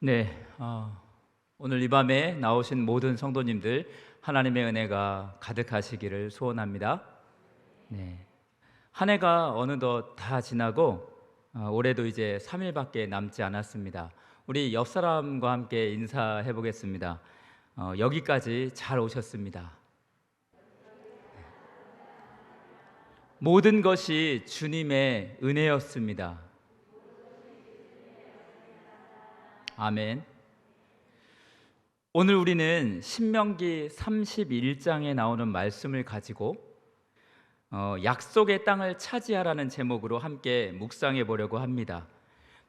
네, 오늘 이 밤에 나오신 모든 성도님들 하나님의 은혜가 가득하시기를 소원합니다. 네, 한 해가 어느덧 다 지나고 올해도 이제 3일밖에 남지 않았습니다. 우리 옆 사람과 함께 인사해 보겠습니다. 여기까지 잘 오셨습니다. 모든 것이 주님의 은혜였습니다. 아멘. 오늘 우리는 신명기 31장에 나오는 말씀을 가지고 약속의 땅을 차지하라는 제목으로 함께 묵상해 보려고 합니다.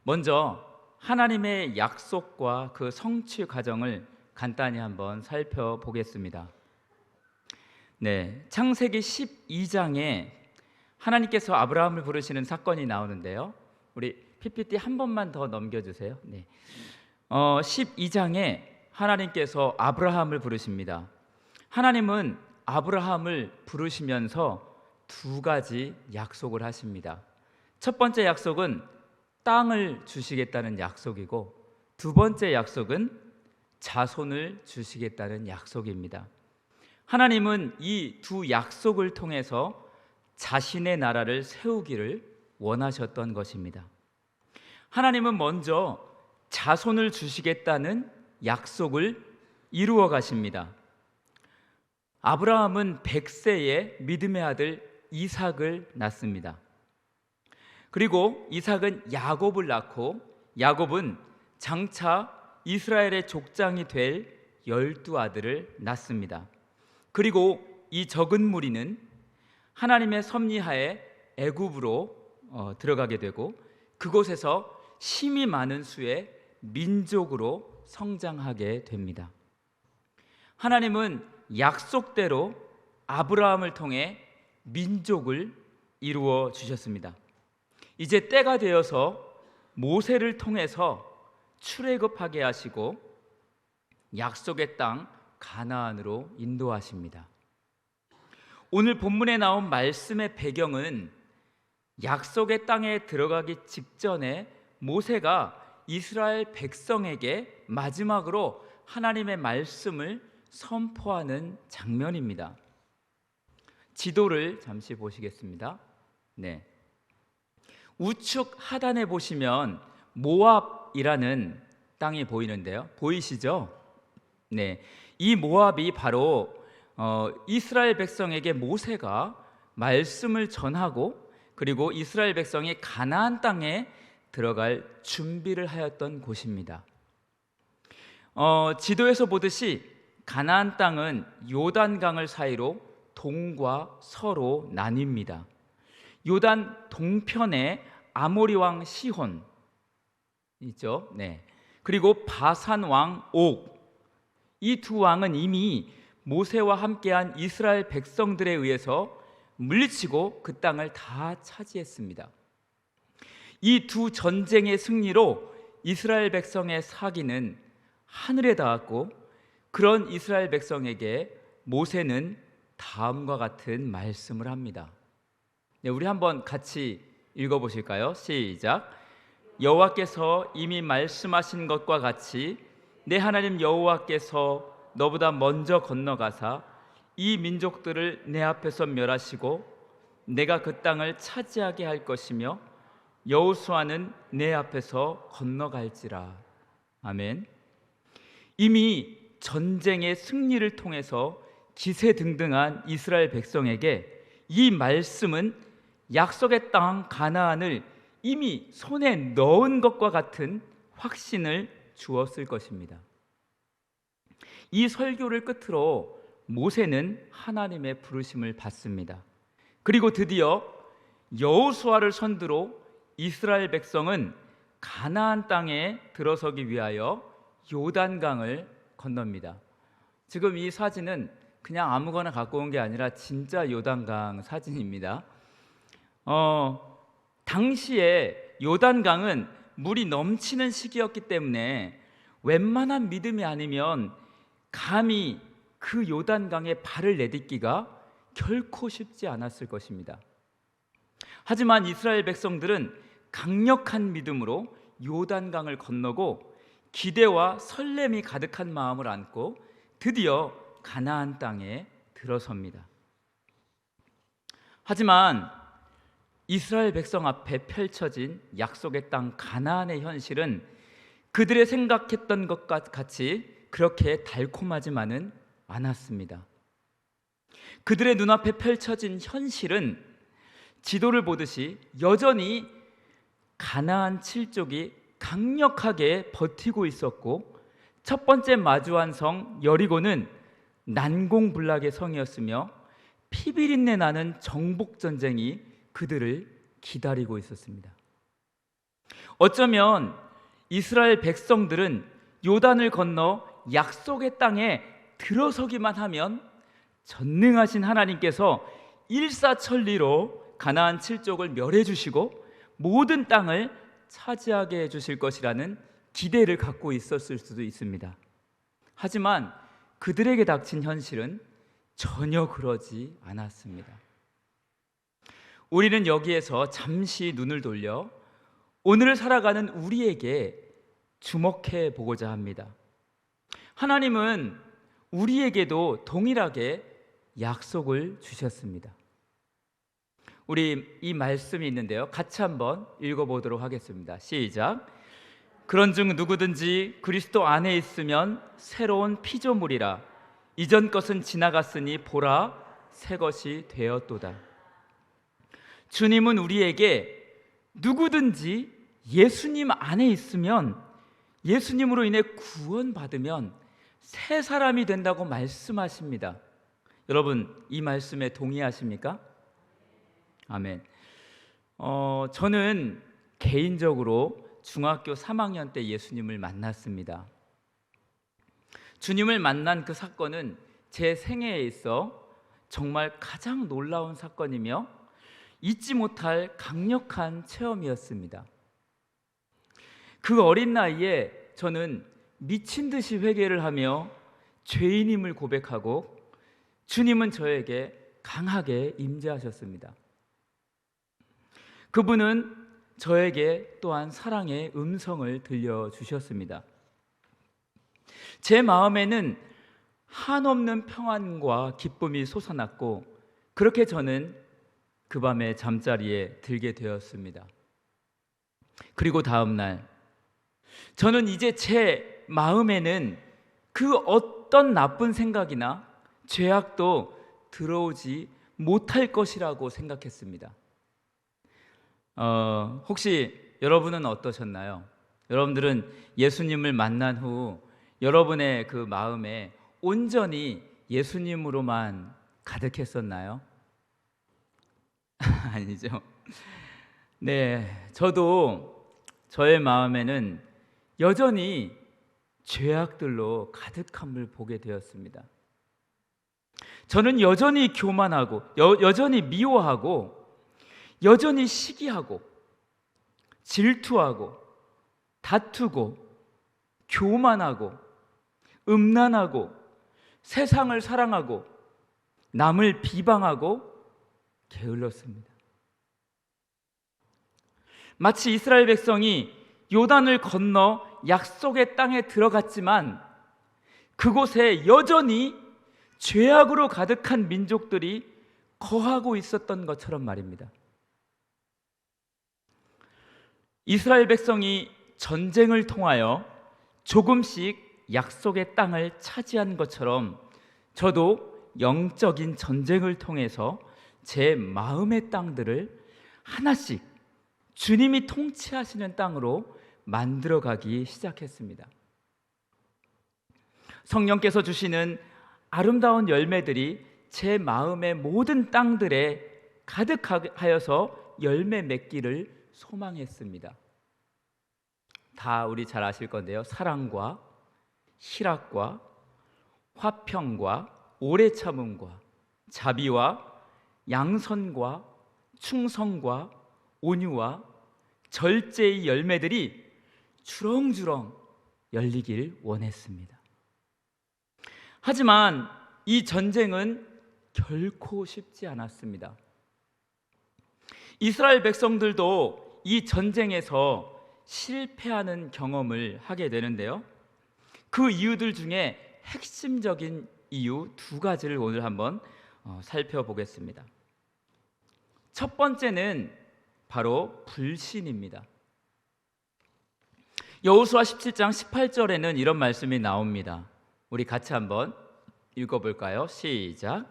먼저 하나님의 약속과 그 성취 과정을 간단히 한번 살펴보겠습니다. 네, 창세기 12장에 하나님께서 아브라함을 부르시는 사건이 나오는데요. 우리 PPT 한 번만 더 넘겨주세요. 네. 12장에 하나님께서 아브라함을 부르십니다. 하나님은 아브라함을 부르시면서 두 가지 약속을 하십니다. 첫 번째 약속은 땅을 주시겠다는 약속이고, 두 번째 약속은 자손을 주시겠다는 약속입니다. 하나님은 이 두 약속을 통해서 자신의 나라를 세우기를 원하셨던 것입니다. 하나님은 먼저 자손을 주시겠다는 약속을 이루어 가십니다. 아브라함은 100세에 믿음의 아들 이삭을 낳습니다. 그리고 이삭은 야곱을 낳고, 야곱은 장차 이스라엘의 족장이 될 12아들을 낳습니다. 그리고 이 적은 무리는 하나님의 섭리하에 애굽으로 들어가게 되고, 그곳에서 심이 많은 수의 민족으로 성장하게 됩니다. 하나님은 약속대로 아브라함을 통해 민족을 이루어 주셨습니다. 이제 때가 되어서 모세를 통해서 출애굽하게 하시고 약속의 땅 가나안으로 인도하십니다. 오늘 본문에 나온 말씀의 배경은 약속의 땅에 들어가기 직전에 모세가 이스라엘 백성에게 마지막으로 하나님의 말씀을 선포하는 장면입니다. 지도를 잠시 보시겠습니다. 네. 우측 하단에 보시면 모압이라는 땅이 보이는데요. 보이시죠? 네. 이 모압이 바로 이스라엘 백성에게 모세가 말씀을 전하고, 그리고 이스라엘 백성이 가나안 땅에 들어갈 준비를 하였던 곳입니다. 지도에서 보듯이 가나안 땅은 요단강을 사이로 동과 서로 나뉩니다. 요단 동편에 아모리 왕 시혼 있죠. 네. 그리고 바산 왕 옥, 이 두 왕은 이미 모세와 함께한 이스라엘 백성들에 의해서 물리치고 그 땅을 다 차지했습니다. 이 두 전쟁의 승리로 이스라엘 백성의 사기는 하늘에 닿았고, 그런 이스라엘 백성에게 모세는 다음과 같은 말씀을 합니다. 네, 우리 한번 같이 읽어보실까요? 시작. 여호와께서 이미 말씀하신 것과 같이 내 하나님 여호와께서 너보다 먼저 건너가사 이 민족들을 내 앞에서 멸하시고 내가 그 땅을 차지하게 할 것이며 여호수아는 내 앞에서 건너갈지라. 아멘. 이미 전쟁의 승리를 통해서 기세등등한 이스라엘 백성에게 이 말씀은 약속의 땅 가나안을 이미 손에 넣은 것과 같은 확신을 주었을 것입니다. 이 설교를 끝으로 모세는 하나님의 부르심을 받습니다. 그리고 드디어 여호수아를 선두로 이스라엘 백성은 가나안 땅에 들어서기 위하여 요단강을 건넙니다. 지금 이 사진은 그냥 아무거나 갖고 온 게 아니라 진짜 요단강 사진입니다. 당시에 요단강은 물이 넘치는 시기였기 때문에 웬만한 믿음이 아니면 감히 그 요단강에 발을 내딛기가 결코 쉽지 않았을 것입니다. 하지만 이스라엘 백성들은 강력한 믿음으로 요단강을 건너고 기대와 설렘이 가득한 마음을 안고 드디어 가나안 땅에 들어섭니다. 하지만 이스라엘 백성 앞에 펼쳐진 약속의 땅 가나안의 현실은 그들의 생각했던 것과 같이 그렇게 달콤하지만은 않았습니다. 그들의 눈앞에 펼쳐진 현실은 지도를 보듯이 여전히 가나안 7족이 강력하게 버티고 있었고, 첫 번째 마주한 성 여리고는 난공불락의 성이었으며 피비린내 나는 정복 전쟁이 그들을 기다리고 있었습니다. 어쩌면 이스라엘 백성들은 요단을 건너 약속의 땅에 들어서기만 하면 전능하신 하나님께서 일사천리로 가나안 7족을 멸해 주시고 모든 땅을 차지하게 해 주실 것이라는 기대를 갖고 있었을 수도 있습니다. 하지만 그들에게 닥친 현실은 전혀 그러지 않았습니다. 우리는 여기에서 잠시 눈을 돌려 오늘을 살아가는 우리에게 주목해 보고자 합니다. 하나님은 우리에게도 동일하게 약속을 주셨습니다. 우리 이 말씀이 있는데요, 같이 한번 읽어보도록 하겠습니다. 시작. 그런즉 누구든지 그리스도 안에 있으면 새로운 피조물이라. 이전 것은 지나갔으니 보라 새 것이 되었도다. 주님은 우리에게 누구든지 예수님 안에 있으면, 예수님으로 인해 구원받으면 새 사람이 된다고 말씀하십니다. 여러분, 이 말씀에 동의하십니까? 아멘. 저는 개인적으로 중학교 3학년 때 예수님을 만났습니다. 주님을 만난 그 사건은 제 생애에 있어 정말 가장 놀라운 사건이며 잊지 못할 강력한 체험이었습니다. 그 어린 나이에 저는 미친 듯이 회개를 하며 죄인임을 고백하고 주님은 저에게 강하게 임재하셨습니다. 그분은 저에게 또한 사랑의 음성을 들려주셨습니다. 제 마음에는 한없는 평안과 기쁨이 솟아났고, 그렇게 저는 그 밤에 잠자리에 들게 되었습니다. 그리고 다음 날 저는 이제 제 마음에는 그 어떤 나쁜 생각이나 죄악도 들어오지 못할 것이라고 생각했습니다. 혹시 여러분은 어떠셨나요? 여러분들은 예수님을 만난 후 여러분의 그 마음에 온전히 예수님으로만 가득했었나요? 아니죠. 네, 저도 저의 마음에는 여전히 죄악들로 가득함을 보게 되었습니다. 저는 여전히 교만하고 여전히 미워하고 여전히 시기하고 질투하고 다투고 교만하고 음란하고 세상을 사랑하고 남을 비방하고 게을렀습니다. 마치 이스라엘 백성이 요단을 건너 약속의 땅에 들어갔지만 그곳에 여전히 죄악으로 가득한 민족들이 거하고 있었던 것처럼 말입니다. 이스라엘 백성이 전쟁을 통하여 조금씩 약속의 땅을 차지한 것처럼 저도 영적인 전쟁을 통해서 제 마음의 땅들을 하나씩 주님이 통치하시는 땅으로 만들어가기 시작했습니다. 성령께서 주시는 아름다운 열매들이 제 마음의 모든 땅들에 가득하여서 열매 맺기를 소망했습니다. 다 우리 잘 아실 건데요, 사랑과 희락과 화평과 오래 참음과 자비와 양선과 충성과 온유와 절제의 열매들이 주렁주렁 열리길 원했습니다. 하지만 이 전쟁은 결코 쉽지 않았습니다. 이스라엘 백성들도 이 전쟁에서 실패하는 경험을 하게 되는데요. 그 이유들 중에 핵심적인 이유 두 가지를 오늘 한번 살펴보겠습니다. 첫 번째는 바로 불신입니다. 여호수아 17장 18절에는 이런 말씀이 나옵니다. 우리 같이 한번 읽어볼까요? 시작.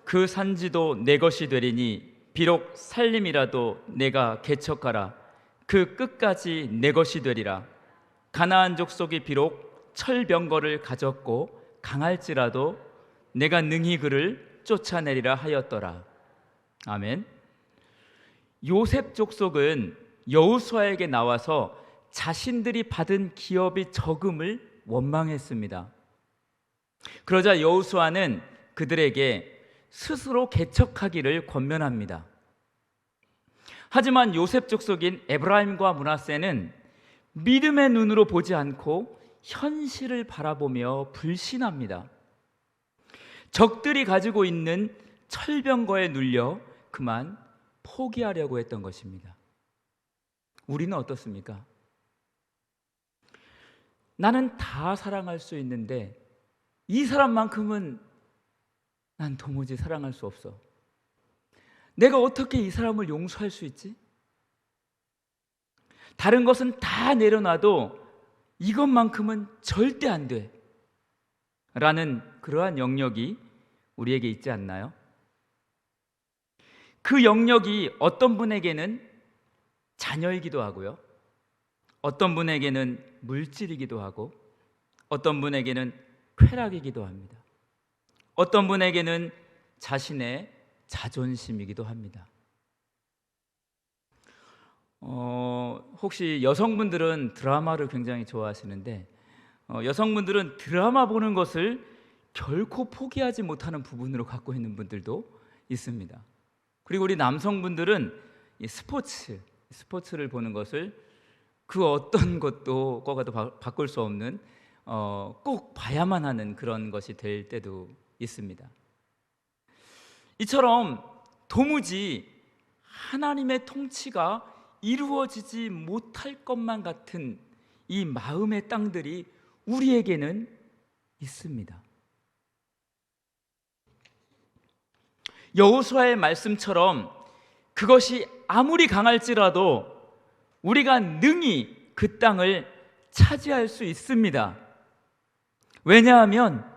그 산지도 내 것이 되리니 비록 살림이라도 내가 개척하라. 그 끝까지 내 것이 되리라. 가나안 족속이 비록 철병거를 가졌고 강할지라도 내가 능히 그를 쫓아내리라 하였더라. 아멘. 요셉 족속은 여호수아에게 나와서 자신들이 받은 기업이 적음을 원망했습니다. 그러자 여호수아는 그들에게 스스로 개척하기를 권면합니다. 하지만 요셉 족속인 에브라임과 므낫세는 믿음의 눈으로 보지 않고 현실을 바라보며 불신합니다. 적들이 가지고 있는 철병거에 눌려 그만 포기하려고 했던 것입니다. 우리는 어떻습니까? 나는 다 사랑할 수 있는데 이 사람만큼은 난 도무지 사랑할 수 없어. 내가 어떻게 이 사람을 용서할 수 있지? 다른 것은 다 내려놔도 이것만큼은 절대 안 돼. 라는 그러한 영역이 우리에게 있지 않나요? 그 영역이 어떤 분에게는 자녀이기도 하고요. 어떤 분에게는 물질이기도 하고 어떤 분에게는 쾌락이기도 합니다. 어떤 분에게는 자신의 자존심이기도 합니다. 혹시 여성분들은 드라마를 굉장히 좋아하시는데 여성분들은 드라마 보는 것을 결코 포기하지 못하는 부분으로 갖고 있는 분들도 있습니다. 그리고 우리 남성분들은 이 스포츠를 보는 것을 그 어떤 것도 꺼가도 바꿀 수 없는 꼭 봐야만 하는 그런 것이 될 때도 있습니다. 이처럼 도무지 하나님의 통치가 이루어지지 못할 것만 같은 이 마음의 땅들이 우리에게는 있습니다. 여호수아의 말씀처럼 그것이 아무리 강할지라도 우리가 능히 그 땅을 차지할 수 있습니다. 왜냐하면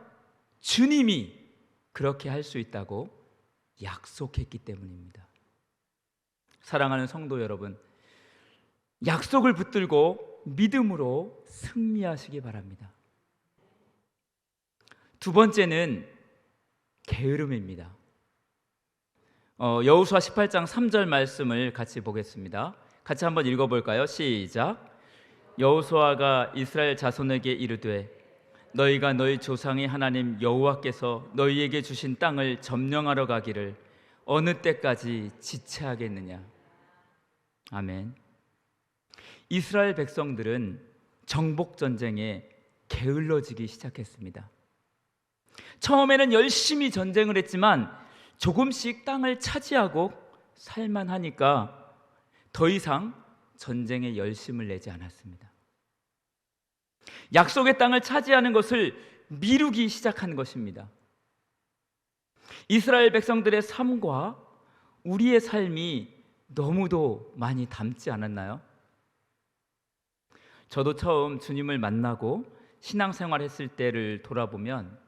주님이 그렇게 할 수 있다고 약속했기 때문입니다. 사랑하는 성도 여러분, 약속을 붙들고 믿음으로 승리하시기 바랍니다. 두 번째는 게으름입니다. 여호수아 18장 3절 말씀을 같이 보겠습니다. 같이 한번 읽어볼까요? 시작. 여호수아가 이스라엘 자손에게 이르되 너희가 너희 조상의 하나님 여호와께서 너희에게 주신 땅을 점령하러 가기를 어느 때까지 지체하겠느냐. 아멘. 이스라엘 백성들은 정복 전쟁에 게을러지기 시작했습니다. 처음에는 열심히 전쟁을 했지만 조금씩 땅을 차지하고 살만하니까 더 이상 전쟁에 열심을 내지 않았습니다. 약속의 땅을 차지하는 것을 미루기 시작한 것입니다. 이스라엘 백성들의 삶과 우리의 삶이 너무도 많이 닮지 않았나요? 저도 처음 주님을 만나고 신앙생활 했을 때를 돌아보면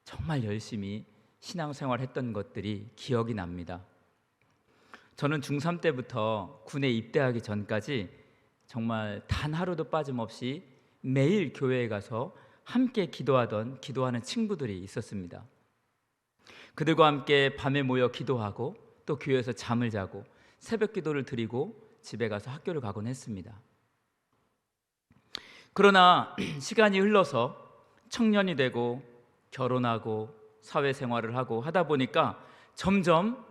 정말 열심히 신앙생활 했던 것들이 기억이 납니다. 저는 중3 때부터 군에 입대하기 전까지 정말 단 하루도 빠짐없이 매일 교회에 가서 함께 기도하는 친구들이 있었습니다. 그들과 함께 밤에 모여 기도하고 또 교회에서 잠을 자고 새벽 기도를 드리고 집에 가서 학교를 가곤 했습니다. 그러나 시간이 흘러서 청년이 되고 결혼하고 사회생활을 하고 하다 보니까 점점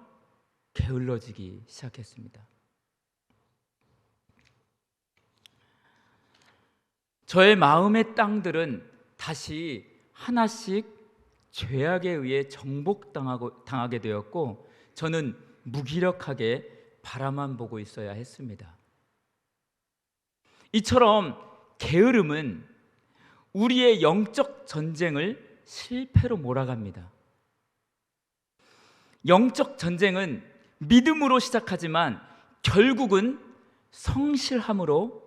게을러지기 시작했습니다. 저의 마음의 땅들은 다시 하나씩 죄악에 의해 정복당하게 되었고 저는 무기력하게 바라만 보고 있어야 했습니다. 이처럼 게으름은 우리의 영적 전쟁을 실패로 몰아갑니다. 영적 전쟁은 믿음으로 시작하지만 결국은 성실함으로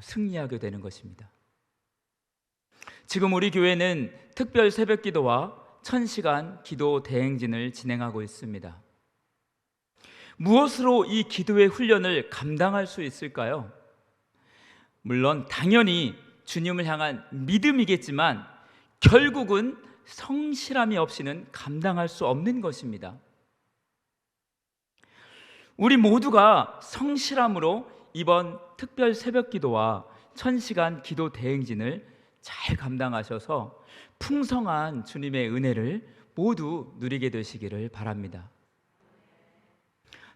승리하게 되는 것입니다. 지금 우리 교회는 특별 새벽 기도와 1000시간 기도 대행진을 진행하고 있습니다. 무엇으로 이 기도의 훈련을 감당할 수 있을까요? 물론 당연히 주님을 향한 믿음이겠지만 결국은 성실함이 없이는 감당할 수 없는 것입니다. 우리 모두가 성실함으로 이번 특별 새벽 기도와 1000시간 기도 대행진을 잘 감당하셔서 풍성한 주님의 은혜를 모두 누리게 되시기를 바랍니다.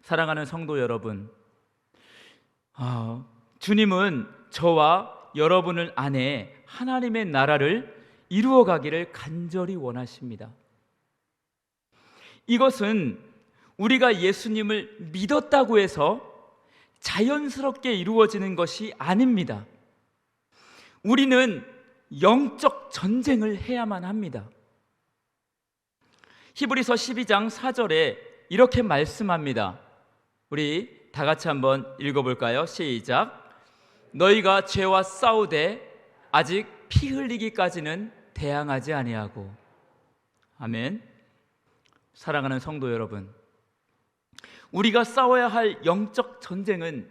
사랑하는 성도 여러분, 주님은 저와 여러분을 안에 하나님의 나라를 이루어가기를 간절히 원하십니다. 이것은 우리가 예수님을 믿었다고 해서 자연스럽게 이루어지는 것이 아닙니다. 우리는 영적 전쟁을 해야만 합니다. 히브리서 12장 4절에 이렇게 말씀합니다. 우리 다 같이 한번 읽어볼까요? 시작. 너희가 죄와 싸우되 아직 피 흘리기까지는 대항하지 아니하고. 아멘. 사랑하는 성도 여러분, 우리가 싸워야 할 영적 전쟁은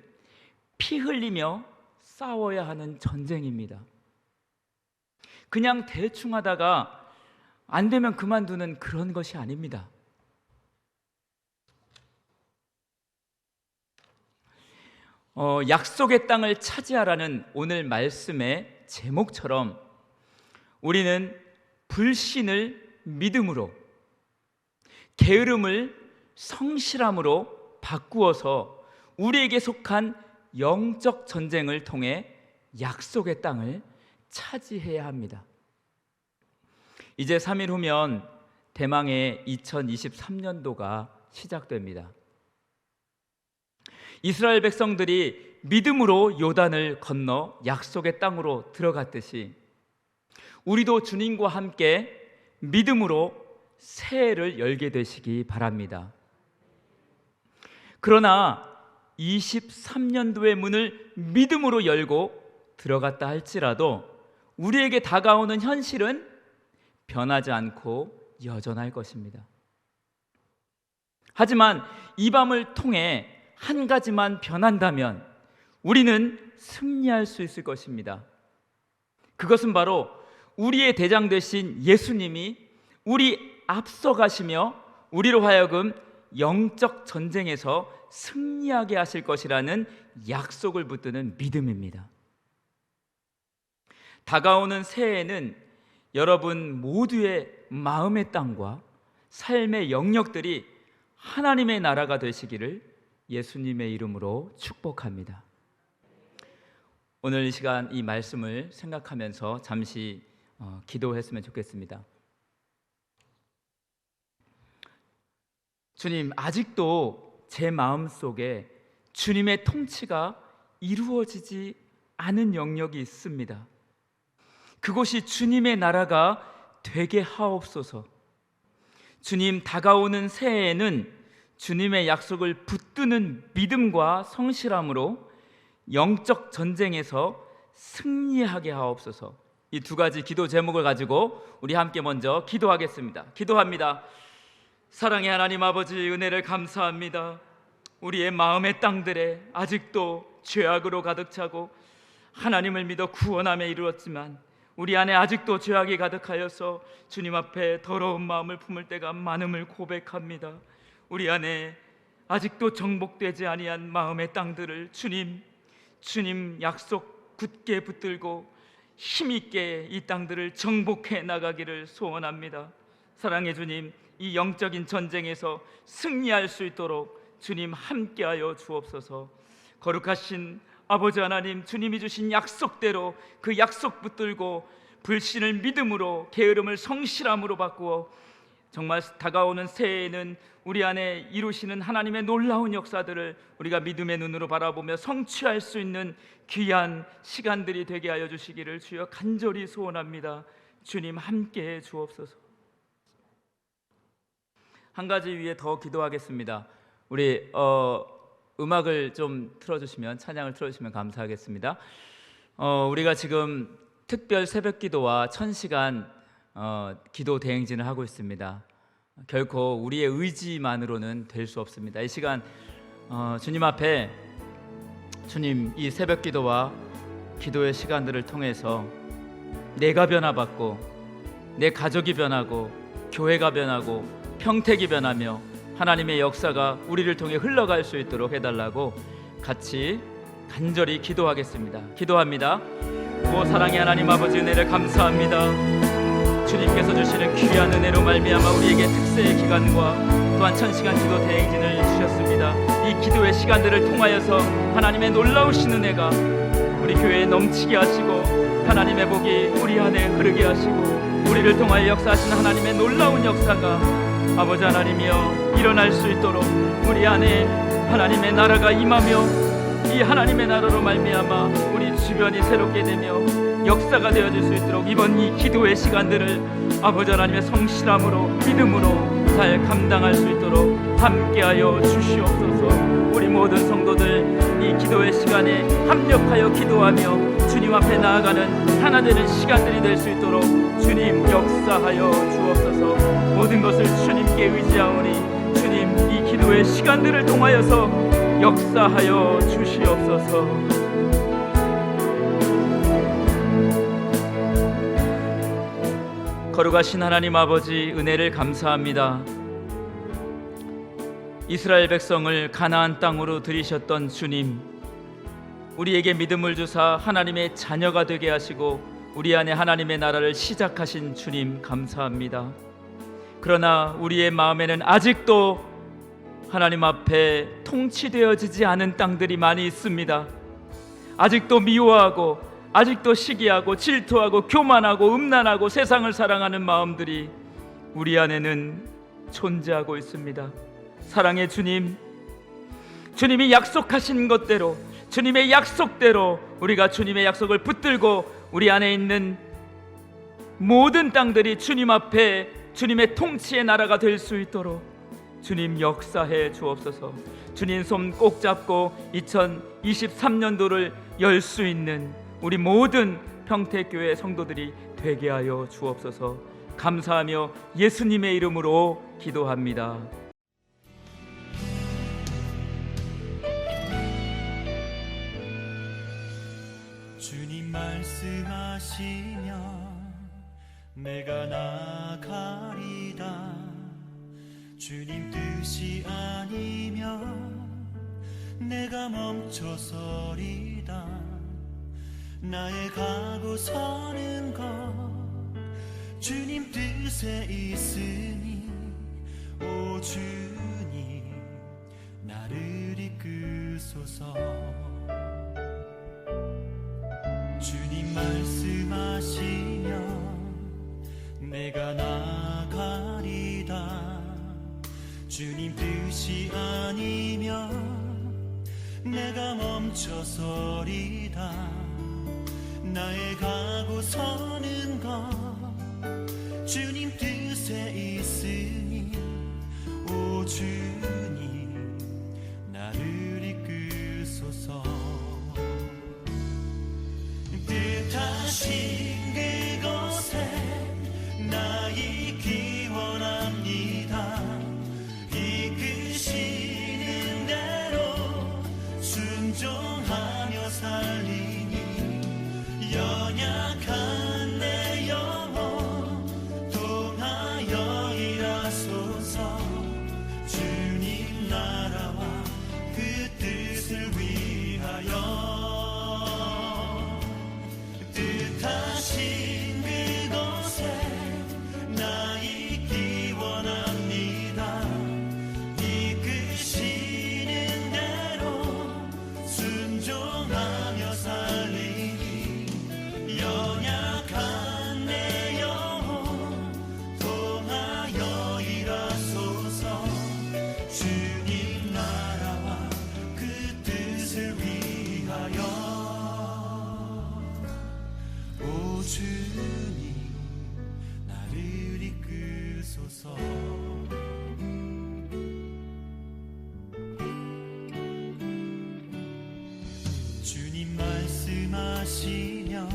피 흘리며 싸워야 하는 전쟁입니다. 그냥 대충 하다가 안 되면 그만두는 그런 것이 아닙니다. 약속의 땅을 차지하라는 오늘 말씀의 제목처럼 우리는 불신을 믿음으로, 게으름을 성실함으로 바꾸어서 우리에게 속한 영적 전쟁을 통해 약속의 땅을 차지해야 합니다. 이제 3일 후면 대망의 2023년도가 시작됩니다. 이스라엘 백성들이 믿음으로 요단을 건너 약속의 땅으로 들어갔듯이 우리도 주님과 함께 믿음으로 새해를 열게 되시기 바랍니다. 그러나 23년도의 문을 믿음으로 열고 들어갔다 할지라도 우리에게 다가오는 현실은 변하지 않고 여전할 것입니다. 하지만 이 밤을 통해 한 가지만 변한다면 우리는 승리할 수 있을 것입니다. 그것은 바로 우리의 대장 되신 예수님이 우리 앞서가시며 우리로 하여금 영적 전쟁에서 승리하게 하실 것이라는 약속을 붙드는 믿음입니다. 다가오는 새해에는 여러분 모두의 마음의 땅과 삶의 영역들이 하나님의 나라가 되시기를 예수님의 이름으로 축복합니다. 오늘 이 시간 이 말씀을 생각하면서 잠시 기도했으면 좋겠습니다. 주님, 아직도 제 마음속에 주님의 통치가 이루어지지 않은 영역이 있습니다. 그곳이 주님의 나라가 되게 하옵소서. 주님, 다가오는 새해에는 주님의 약속을 붙드는 믿음과 성실함으로 영적 전쟁에서 승리하게 하옵소서. 이 두 가지 기도 제목을 가지고 우리 함께 먼저 기도하겠습니다. 기도합니다. 사랑의 하나님 아버지, 은혜를 감사합니다. 우리의 마음의 땅들에 아직도 죄악으로 가득 차고 하나님을 믿어 구원함에 이르렀지만 우리 안에 아직도 죄악이 가득하여서 주님 앞에 더러운 마음을 품을 때가 많음을 고백합니다. 우리 안에 아직도 정복되지 아니한 마음의 땅들을 주님 약속 굳게 붙들고 힘있게 이 땅들을 정복해 나가기를 소원합니다. 사랑의 주님, 이 영적인 전쟁에서 승리할 수 있도록 주님 함께하여 주옵소서. 거룩하신 아버지 하나님, 주님이 주신 약속대로 그 약속 붙들고 불신을 믿음으로, 게으름을 성실함으로 바꾸어 정말 다가오는 새해에는 우리 안에 이루시는 하나님의 놀라운 역사들을 우리가 믿음의 눈으로 바라보며 성취할 수 있는 귀한 시간들이 되게 하여 주시기를 주여 간절히 소원합니다. 주님 함께해 주옵소서. 한 가지 위에 더 기도하겠습니다. 우리 음악을 좀 틀어주시면, 찬양을 틀어주시면 감사하겠습니다. 우리가 지금 특별 새벽기도와 1000시간 기도 대행진을 하고 있습니다. 결코 우리의 의지만으로는 될 수 없습니다. 이 시간 주님 앞에, 주님, 이 새벽기도와 기도의 시간들을 통해서 내가 변화받고 내 가족이 변하고 교회가 변하고 평택이 변하며 하나님의 역사가 우리를 통해 흘러갈 수 있도록 해달라고 같이 간절히 기도하겠습니다. 기도합니다. 오 사랑의 하나님 아버지, 은혜를 감사합니다. 주님께서 주시는 귀한 은혜로 말미암아 우리에게 특세의 기간과 또한 1000시간 기도 대행진을 주셨습니다. 이 기도의 시간들을 통하여서 하나님의 놀라우신 은혜가 우리 교회에 넘치게 하시고 하나님의 복이 우리 안에 흐르게 하시고 우리를 통하여 역사하시는 하나님의 놀라운 역사가 아버지 하나님이여 일어날 수 있도록 우리 안에 하나님의 나라가 임하며 이 하나님의 나라로 말미암아 우리 주변이 새롭게 되며 역사가 되어질 수 있도록 이번 이 기도의 시간들을 아버지 하나님의 성실함으로 믿음으로 잘 감당할 수 있도록 함께하여 주시옵소서. 우리 모든 성도들 이 기도의 시간에 합력하여 기도하며 주님 앞에 나아가는 하나 되는 시간들이 될 수 있도록 주님 역사하여 주옵소서. 모든 것을 주님께 의지하오니 주님 이 기도의 시간들을 통하여서 역사하여 주시옵소서. 거룩하신 하나님 아버지, 은혜를 감사합니다. 이스라엘 백성을 가나안 땅으로 들이셨던 주님, 우리에게 믿음을 주사 하나님의 자녀가 되게 하시고 우리 안에 하나님의 나라를 시작하신 주님 감사합니다. 그러나 우리의 마음에는 아직도 하나님 앞에 통치되어지지 않은 땅들이 많이 있습니다. 아직도 미워하고 아직도 시기하고 질투하고 교만하고 음란하고 세상을 사랑하는 마음들이 우리 안에는 존재하고 있습니다. 사랑의 주님, 주님이 약속하신 것대로, 주님의 약속대로 우리가 주님의 약속을 붙들고 우리 안에 있는 모든 땅들이 주님 앞에 주님의 통치의 나라가 될 수 있도록 주님 역사해 주옵소서. 주님 손 꼭 잡고 2023년도를 열 수 있는 우리 모든 평택교회 성도들이 되게 하여 주옵소서. 감사하며 예수님의 이름으로 기도합니다. 주님 말씀하시면 내가 나가리다. 주님 뜻이 아니면 내가 멈춰서리다. 나의 가고 서는 것 주님 뜻에 있으니 오 주님 나를 이끄소서. 주님 말씀하시면 내가 나가리다. 주님 뜻이 아니면 내가 멈춰서리다. 나의 가고 서는 것 주님 뜻에 있으니 오 주님 나를 이끄소서. 뜻하신 그곳에 나 있기 원합니다. 이끄시는 대로 순종하며 살리니 연약한 내 영혼 통하여 일하소서. 주님 주옵소서. 주님 말씀하시면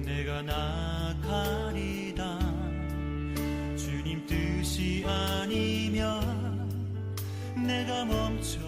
내가 나가리다. 주님 뜻이 아니면 내가 멈춰